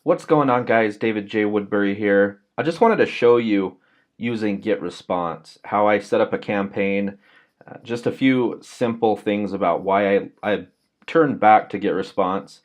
What's going on, guys? David J. Woodbury here. I just wanted to show you using GetResponse, how I set up a campaign, just a few simple things about why I turned back to GetResponse.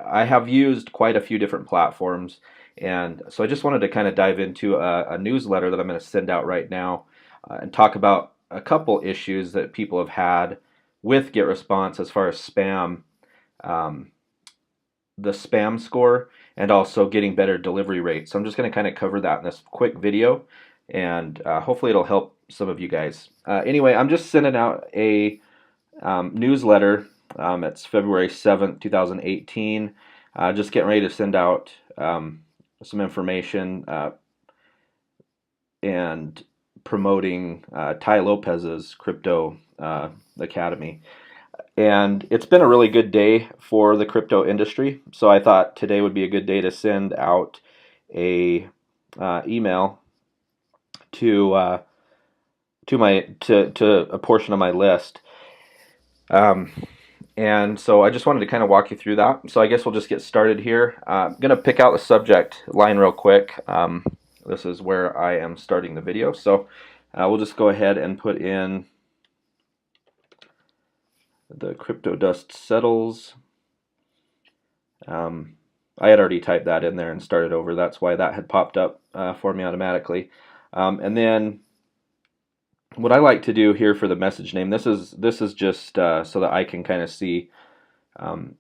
I have used quite a few different platforms, and so I just wanted to kind of dive into a newsletter that I'm going to send out right now and talk about a couple issues that people have had with GetResponse as far as spam. Um, the spam score and also getting better delivery rates. So I'm just going to kind of cover that in this quick video, and hopefully it'll help some of you guys. Anyway, I'm just sending out a newsletter. It's February 7th, 2018. Just getting ready to send out some information and promoting Ty Lopez's crypto academy. And it's been a really good day for the crypto industry. So I thought today would be a good day to send out a email to to a portion of my list. Um, and so I just wanted to kind of walk you through that. So I guess we'll just get started here. I'm going to pick out the subject line real quick. This is where I am starting the video. So we'll just go ahead and put in the crypto dust settles. I had already typed that in there and started over. That's why that had popped up for me automatically. And then what I like to do here for the message name, this is just so that I can kind of see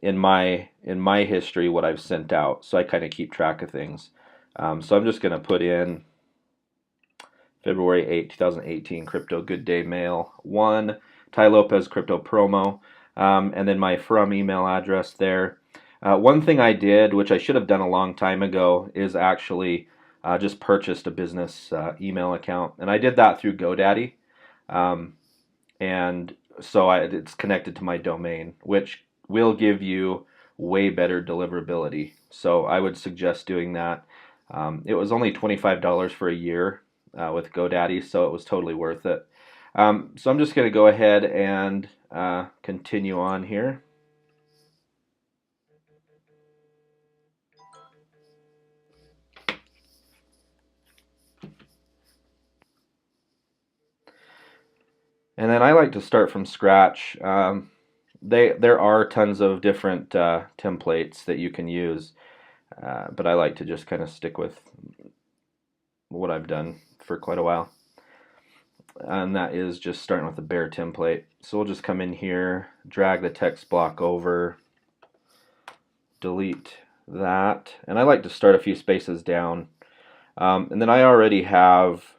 in my history what I've sent out, so I kind of keep track of things. So I'm just going to put in February 8, 2018, Crypto Good Day Mail 1, Ty Lopez Crypto Promo, and then my from email address there. One thing I did, which I should have done a long time ago, is actually just purchased a business email account, and I did that through GoDaddy, um, and so it's connected to my domain, which will give you way better deliverability. So I would suggest doing that. It was only $25 for a year with GoDaddy, so it was totally worth it. So I'm just going to go ahead and continue on here. And then I like to start from scratch. There are tons of different templates that you can use, but I like to just kind of stick with what I've done for quite a while. And that is just starting with the bare template. So we'll just come in here, drag the text block over, delete that. And I like to start a few spaces down. And then I already have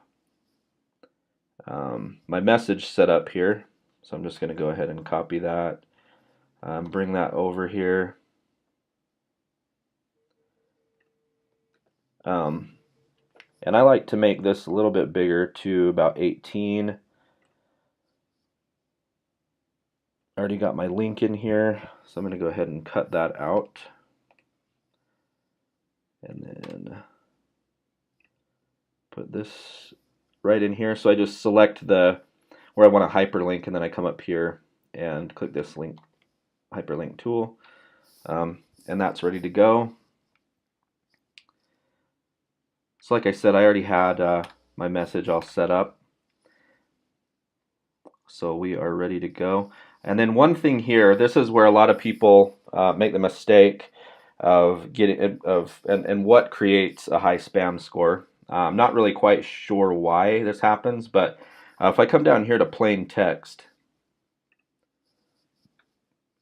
my message set up here. So I'm just going to go ahead and copy that, bring that over here. And I like to make this a little bit bigger to about 18. I already got my link in here, so I'm going to go ahead and cut that out. And then put this right in here. So I just select the where I want to hyperlink, and then I come up here and click this link hyperlink tool, and that's ready to go. So like I said, I already had my message all set up, so we are ready to go. And then one thing here, this is where a lot of people make the mistake of getting and what creates a high spam score. I'm not really quite sure why this happens, but if I come down here to plain text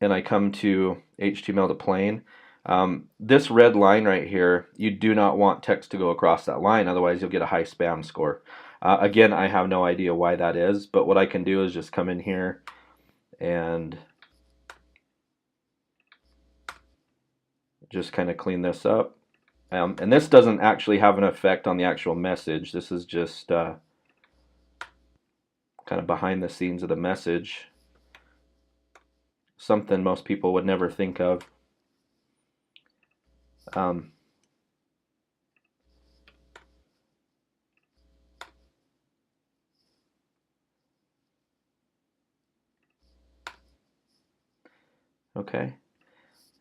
and I come to HTML to plain, this red line right here, you do not want text to go across that line, otherwise you'll get a high spam score. Again, I have no idea why that is, but what I can do is just come in here and just kind of clean this up. And this doesn't actually have an effect on the actual message. This is just kind of behind the scenes of the message. Something most people would never think of. Okay.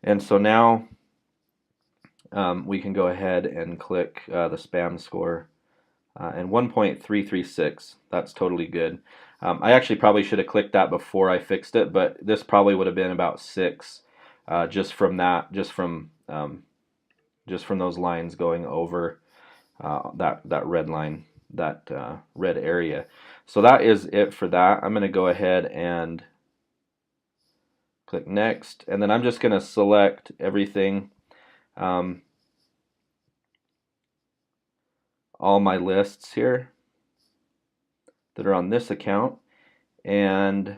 And so now we can go ahead and click the spam score, and 1.336. That's totally good. I actually probably should have clicked that before I fixed it, but this probably would have been about 6, just from that, just from those lines going over that red line, that red area. So that is it for that. I'm going to go ahead and click next, and then I'm just going to select everything, all my lists here that are on this account, and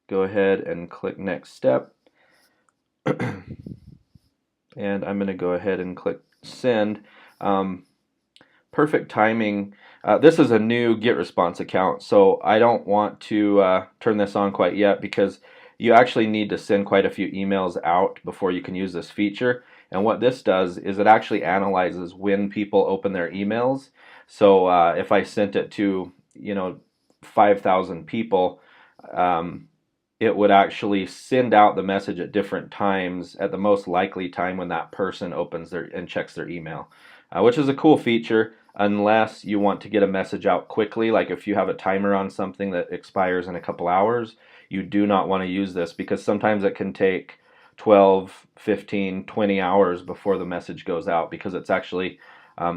go ahead and click next step. And I'm going to go ahead and click send. Perfect timing. This is a new GetResponse account, so I don't want to turn this on quite yet, because you actually need to send quite a few emails out before you can use this feature. And what this does is it actually analyzes when people open their emails. So if I sent it to 5,000 people, it would actually send out the message at different times, at the most likely time when that person opens and checks their email, which is a cool feature, unless you want to get a message out quickly. Like if you have a timer on something that expires in a couple hours, you do not want to use this, because sometimes it can take 12, 15, 20 hours before the message goes out, because it's actually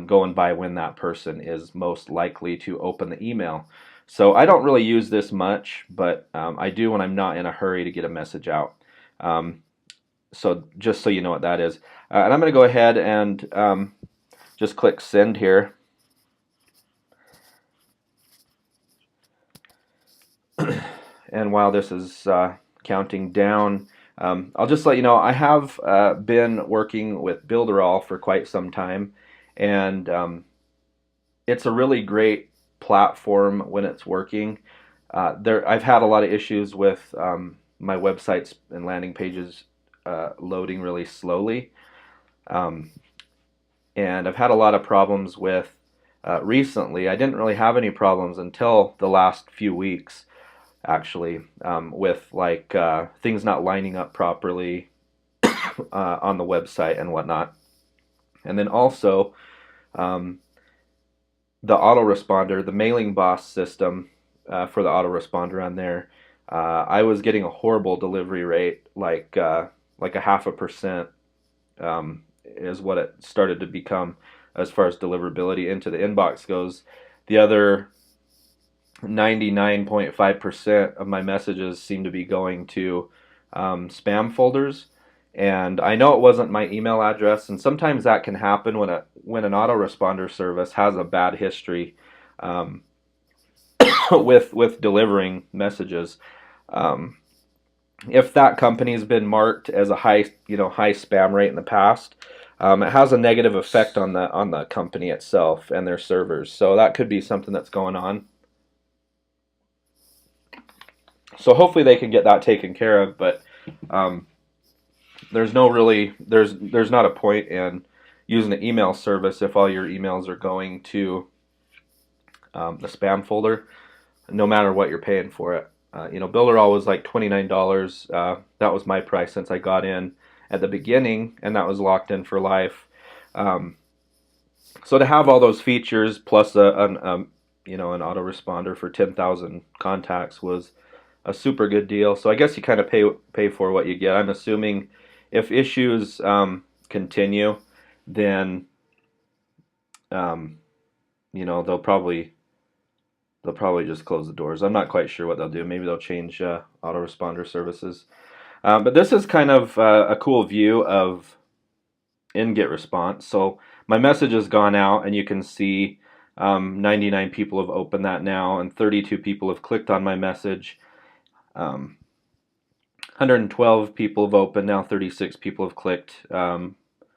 going by when that person is most likely to open the email. So I don't really use this much, but I do when I'm not in a hurry to get a message out. So just so you know what that is. And I'm going to go ahead and just click send here. And while this is counting down, I'll just let you know I have been working with Builderall for quite some time, and it's a really great platform when it's working. I've had a lot of issues with my websites and landing pages loading really slowly, and I've had a lot of problems with recently. I didn't really have any problems until the last few weeks, actually, with like things not lining up properly on the website and whatnot. And then also the autoresponder, the mailing boss system for the autoresponder on there, I was getting a horrible delivery rate, like a 0.5% is what it started to become as far as deliverability into the inbox goes. The other 99.5% of my messages seem to be going to spam folders. And I know it wasn't my email address, and sometimes that can happen when an autoresponder service has a bad history with delivering messages. If that company's been marked as a high spam rate in the past, it has a negative effect on the company itself and their servers. So that could be something that's going on. So hopefully they can get that taken care of, but there's not a point in using an email service if all your emails are going to the spam folder, no matter what you're paying for it. Builderall was like $29. That was my price since I got in at the beginning, and that was locked in for life. So to have all those features plus an autoresponder for 10,000 contacts was a super good deal. So I guess you kind of pay for what you get. I'm assuming if issues continue, then they'll probably just close the doors. I'm not quite sure what they'll do. Maybe they'll change autoresponder services. But this is kind of a cool view of in GetResponse. So my message has gone out, and you can see 99 people have opened that now, and 32 people have clicked on my message. 112 people have opened now, 36 people have clicked my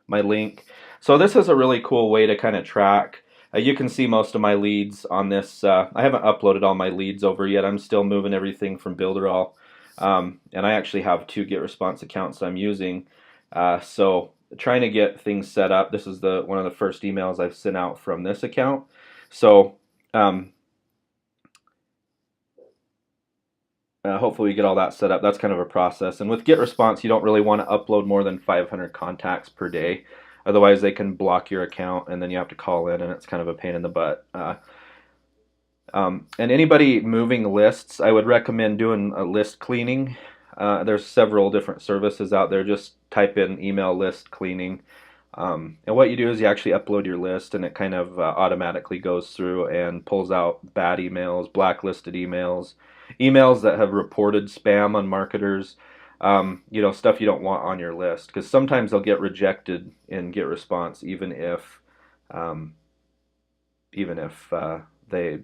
link. So this is a really cool way to kind of track. You can see most of my leads on this. I haven't uploaded all my leads over yet. I'm still moving everything from Builderall. And I actually have 2 GetResponse accounts I'm using. So trying to get things set up. This is one of the first emails I've sent out from this account. So hopefully we get all that set up. That's kind of a process. And with GetResponse, you don't really want to upload more than 500 contacts per day. Otherwise, they can block your account, and then you have to call in, and it's kind of a pain in the butt. And anybody moving lists, I would recommend doing a list cleaning. There's several different services out there. Just type in email list cleaning. And what you do is you actually upload your list, and it kind of automatically goes through and pulls out bad emails, blacklisted emails, emails that have reported spam on marketers, stuff you don't want on your list. Because sometimes they'll get rejected in GetResponse, um, even if they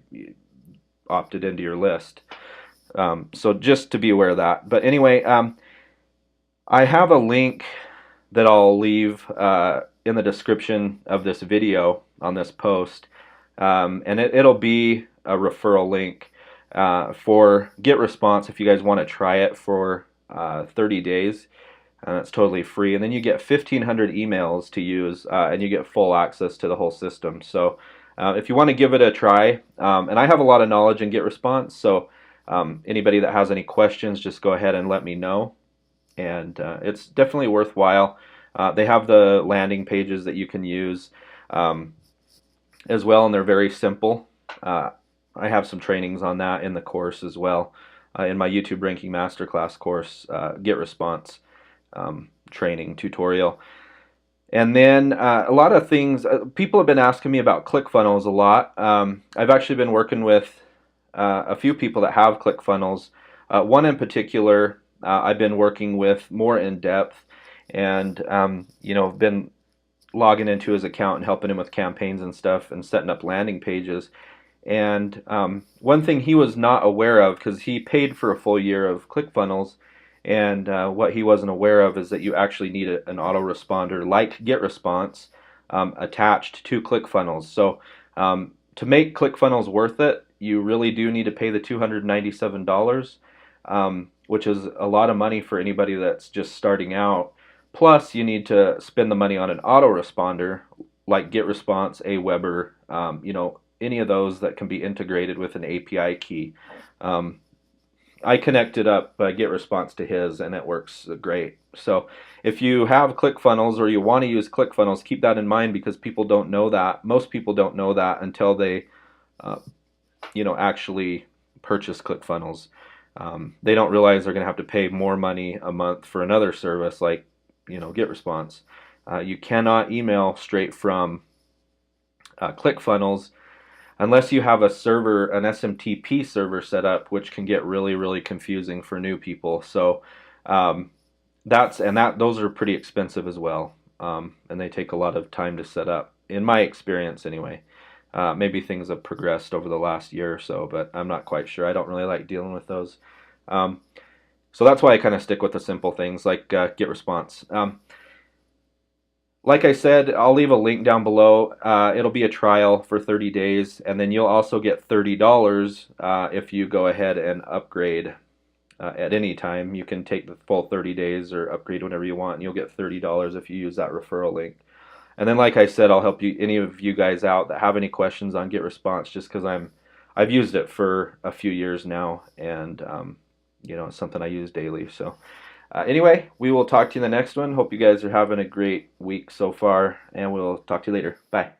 opted into your list. So just to be aware of that. But anyway, I have a link that I'll leave in the description of this video on this post, and it'll be a referral link for GetResponse if you guys want to try it for 30 days. It's totally free, and then you get 1,500 emails to use, and you get full access to the whole system. So if you want to give it a try, and I have a lot of knowledge in GetResponse, so anybody that has any questions, just go ahead and let me know. And it's definitely worthwhile. They have the landing pages that you can use as well, and they're very simple. I have some trainings on that in the course as well, in my YouTube Ranking Masterclass course, GetResponse training tutorial. And then a lot of things, people have been asking me about ClickFunnels a lot. I've actually been working with a few people that have ClickFunnels. One in particular I've been working with more in depth, and been logging into his account and helping him with campaigns and stuff and setting up landing pages. And one thing he was not aware of, because he paid for a full year of ClickFunnels, and what he wasn't aware of is that you actually need an autoresponder like GetResponse attached to ClickFunnels. So to make ClickFunnels worth it, you really do need to pay the $297, which is a lot of money for anybody that's just starting out. Plus, you need to spend the money on an autoresponder like GetResponse, Aweber, any of those that can be integrated with an API key. I connected up GetResponse to his, and it works great. So if you have ClickFunnels or you want to use ClickFunnels, keep that in mind, because people don't know that. Most people don't know that until they actually purchase ClickFunnels. They don't realize they're going to have to pay more money a month for another service like GetResponse. You cannot email straight from ClickFunnels unless you have a server, an SMTP server set up, which can get really, really confusing for new people. So those are pretty expensive as well, and they take a lot of time to set up, in my experience anyway. Maybe things have progressed over the last year or so, but I'm not quite sure. I don't really like dealing with those. So that's why I kind of stick with the simple things like GetResponse. Like I said, I'll leave a link down below. It'll be a trial for 30 days, and then you'll also get $30 if you go ahead and upgrade at any time. You can take the full 30 days or upgrade whenever you want, and you'll get $30 if you use that referral link. And then, like I said, I'll help any of you guys out that have any questions on GetResponse, just because I've used it for a few years now, and it's something I use daily. So anyway, we will talk to you in the next one. Hope you guys are having a great week so far, and we'll talk to you later. Bye.